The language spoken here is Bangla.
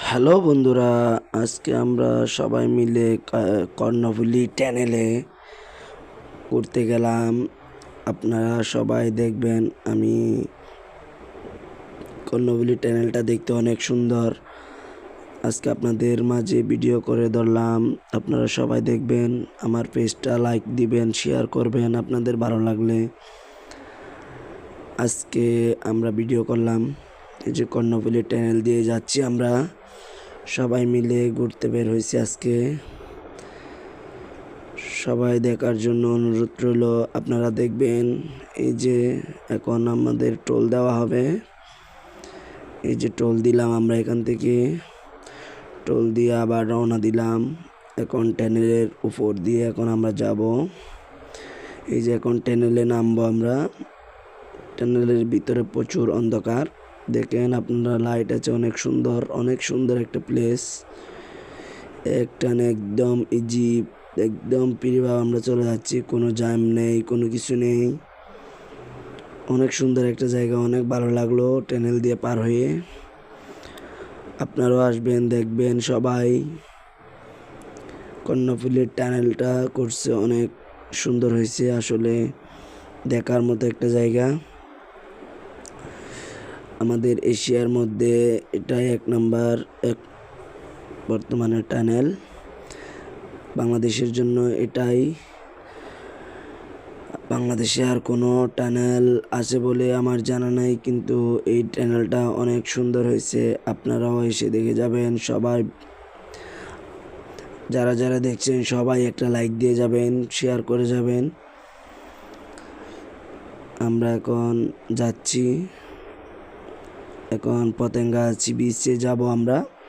হ্যালো বন্ধুরা, আজকে আমরা সবাই মিলে কর্ণফুলী টানেলে ঘুরতে গেলাম। আপনারা সবাই দেখবেন, আমি কর্ণফুলী টানেলটা দেখতে অনেক সুন্দর। আজকে আপনাদের মাঝে ভিডিও করে ধরলাম, আপনারা সবাই দেখবেন। আমার পেজটা লাইক দিবেন, শেয়ার করবেন আপনাদের ভালো লাগলে। আজকে আমরা ভিডিও করলাম, এই যে কর্ণফুলী টানেল দিয়ে যাচ্ছি আমরা সবাই মিলে ঘুরতে বের হয়েছি আজকে। সবাই দেখার জন্য অনুরোধ রইল, আপনারা দেখবেন। এই যে এখন আমাদের টোল দেওয়া হবে, এই যে টোল দিলাম আমরা এখান থেকে, টোল দিয়ে আবার রওনা দিলাম। এখন টানেলের উপর দিয়ে এখন আমরা যাব। এই যে এখন টানেলে নামবো আমরা। টানেলের ভিতরে প্রচুর অন্ধকার, দেখেন আপনারা, লাইট আছে অনেক সুন্দর, অনেক সুন্দর একটা প্লেস। একদম ইজি, একদম ফ্রিভাবে আমরা চলে যাচ্ছি, কোনো জ্যাম নেই, কোনো কিছু নেই। অনেক সুন্দর একটা জায়গা, অনেক ভালো লাগলো টানেল দিয়ে পার হয়ে। আপনারাও আসবেন, দেখবেন সবাই। কর্ণফুলীর টানেলটা করছে, অনেক সুন্দর হয়েছে, আসলে দেখার মতো একটা জায়গা। আমাদের এশিয়ার মধ্যে এটাই এক নাম্বার বর্তমানে টানেল, বাংলাদেশের জন্য এটাই। বাংলাদেশে আর কোনো টানেল আছে বলে আমার জানা নাই, কিন্তু এই টানেলটা অনেক সুন্দর হয়েছে। আপনারাও এসে দেখে যাবেন সবাই। যারা যারা দেখছেন সবাই একটা লাইক দিয়ে যাবেন, শেয়ার করে যাবেন। আমরা এখন যাচ্ছি, এখন পতেঙ্গা সি বিচে যাব আমরা।